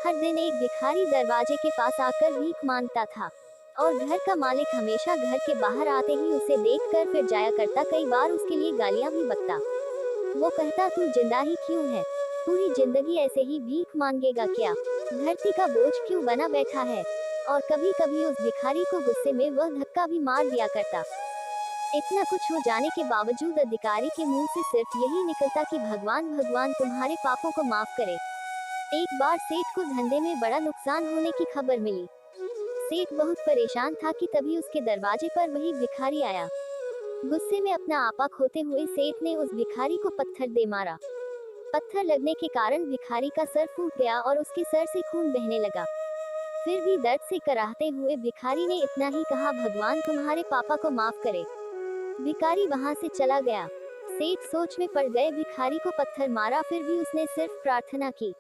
हर दिन एक भिखारी दरवाजे के पास आकर भीख मांगता था और घर का मालिक हमेशा घर के बाहर आते ही उसे देखकर फिर जाया करता। कई बार उसके लिए गालियां भी बकता। वो कहता, तू जिंदा ही क्यों है? पूरी जिंदगी ऐसे ही भीख मांगेगा क्या? धरती का बोझ क्यों बना बैठा है? और कभी कभी उस भिखारी को गुस्से में वह धक्का भी मार दिया करता। इतना कुछ हो जाने के बावजूद अधिकारी के मुंह से सिर्फ यही निकलता कि भगवान भगवान तुम्हारे पापों को माफ करे। एक बार सेठ को धंधे में बड़ा नुकसान होने की खबर मिली। सेठ बहुत परेशान था कि तभी उसके दरवाजे पर वही भिखारी आया। गुस्से में अपना आपा खोते हुए सेठ ने उस भिखारी को पत्थर दे मारा। पत्थर लगने के कारण भिखारी का सर फूट गया और उसके सर से खून बहने लगा। फिर भी दर्द से कराहते हुए भिखारी ने इतना ही कहा, भगवान तुम्हारे पापा को माफ करे। भिखारी वहां से चला गया। सेठ सोच में पड़ गए, भिखारी को पत्थर मारा फिर भी उसने सिर्फ प्रार्थना की।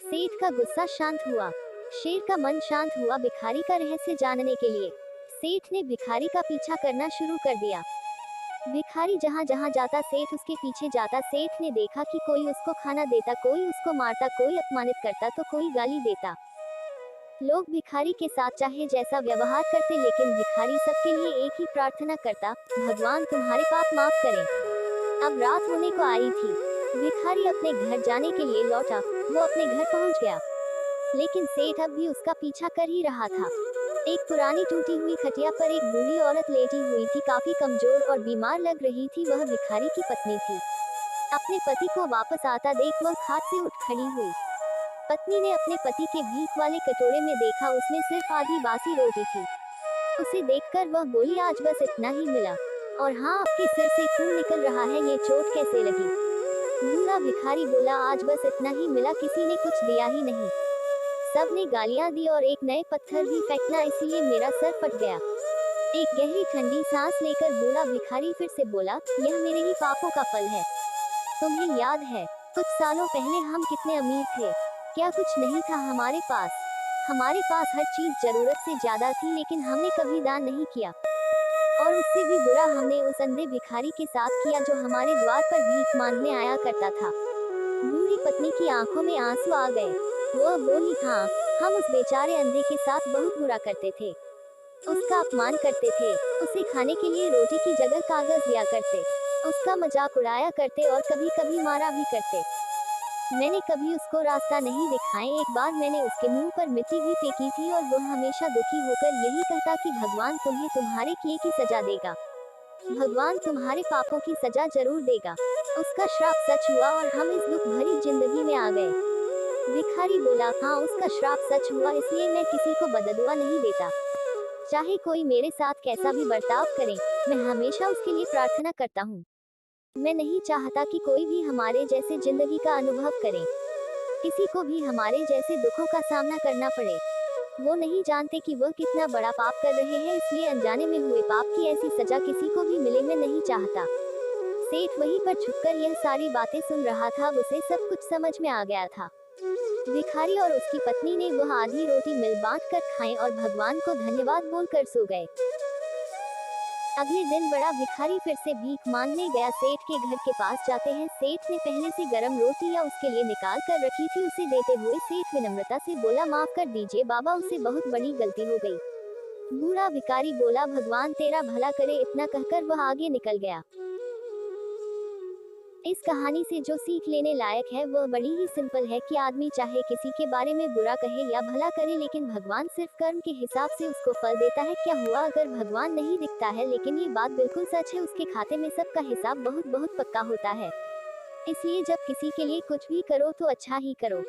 सेठ का गुस्सा शांत हुआ, शेर का मन शांत हुआ। भिखारी का रहस्य जानने के लिए सेठ ने भिखारी का पीछा करना शुरू कर दिया। भिखारी जहाँ जहाँ जाता सेठ उसके पीछे जाता। सेठ ने देखा कि कोई उसको खाना देता, कोई उसको मारता, कोई अपमानित करता तो कोई गाली देता। लोग भिखारी के साथ चाहे जैसा व्यवहार करते, लेकिन भिखारी सबके लिए एक ही प्रार्थना करता, भगवान तुम्हारे पाप माफ करें। अब रात होने को आई थी। भिखारी अपने घर जाने के लिए लौटा। वो अपने घर पहुंच गया, लेकिन सेठ अब भी उसका पीछा कर ही रहा था। एक पुरानी टूटी हुई खटिया पर एक बूढ़ी औरत लेटी हुई थी, काफी कमजोर और बीमार लग रही थी। वह भिखारी की पत्नी थी। अपने पति को वापस आता देख वह खाट से उठ खड़ी हुई। पत्नी ने अपने पति के भीख वाले कटोरे में देखा, उसमें सिर्फ आधी बासी रोटी थी। उसे देखकर वह बोली, आज बस इतना ही मिला, और हाँ, आपके सिर से खून निकल रहा है, ये चोट कैसे लगी? बूढ़ा भिखारी बोला, आज बस इतना ही मिला, किसी ने कुछ दिया ही नहीं। सब ने गालियां दी और एक नए पत्थर भी फेंकना, इसीलिए मेरा सर फट गया। एक गहरी ठंडी सांस लेकर बूढ़ा भिखारी फिर से बोला, यह मेरे ही पापों का फल है। तुम्हें याद है कुछ सालों पहले हम कितने अमीर थे? क्या कुछ नहीं था हमारे पास? हमारे पास हर चीज जरूरत से ज्यादा थी, लेकिन हमने कभी दान नहीं किया। और उससे भी बुरा हमने उस अंधे भिखारी के साथ किया जो हमारे द्वार पर भीख मांगने आया करता था। बूढ़ी पत्नी की आंखों में आंसू आ गए। वह बोली, हाँ, हम उस बेचारे अंधे के साथ बहुत बुरा करते थे। उसका अपमान करते थे, उसे खाने के लिए रोटी की जगह कागज दिया करते, उसका मजाक उड़ाया करते और कभी कभी मारा भी करते। मैंने कभी उसको रास्ता नहीं दिखाए। एक बार मैंने उसके मुंह पर मिट्टी भी फेंकी थी और वह हमेशा दुखी होकर यही कहता कि भगवान तुम्हें तुम्हारे किए की सजा देगा, भगवान तुम्हारे पापों की सजा जरूर देगा। उसका श्राप सच हुआ और हम इस दुख भरी जिंदगी में आ गए। भिखारी बोला, हाँ, उसका श्राप सच हुआ, इसलिए मैं किसी को बददुआ नहीं देता। चाहे कोई मेरे साथ कैसा भी बर्ताव करे, मैं हमेशा उसके लिए प्रार्थना करता हूँ। मैं नहीं चाहता कि कोई भी हमारे जैसे जिंदगी का अनुभव करे, किसी को भी हमारे जैसे दुखों का सामना करना पड़े। वो नहीं जानते कि वह कितना बड़ा पाप कर रहे हैं, इसलिए अनजाने में हुए पाप की ऐसी सजा किसी को भी मिले, मैं नहीं चाहता। सेठ वहीं पर छुपकर यह सारी बातें सुन रहा था। उसे सब कुछ समझ में आ गया था। भिखारी और उसकी पत्नी ने वह आधी रोटी मिल बांट कर खाई और भगवान को धन्यवाद बोलकर सो गए। अगले दिन बड़ा भिखारी फिर से भीख मांगने गया। सेठ के घर के पास जाते हैं। सेठ ने पहले से गरम रोटियां उसके लिए निकाल कर रखी थी। उसे देते हुए सेठ विनम्रता से बोला, माफ कर दीजिए बाबा, उससे बहुत बड़ी गलती हो गई। बूढ़ा भिखारी बोला, भगवान तेरा भला करे। इतना कहकर वह आगे निकल गया। इस कहानी से जो सीख लेने लायक है वह बड़ी ही सिंपल है कि आदमी चाहे किसी के बारे में बुरा कहे या भला करे, लेकिन भगवान सिर्फ कर्म के हिसाब से उसको फल देता है। क्या हुआ अगर भगवान नहीं दिखता है, लेकिन ये बात बिल्कुल सच है, उसके खाते में सबका हिसाब बहुत बहुत पक्का होता है। इसलिए जब किसी के लिए कुछ भी करो तो अच्छा ही करो।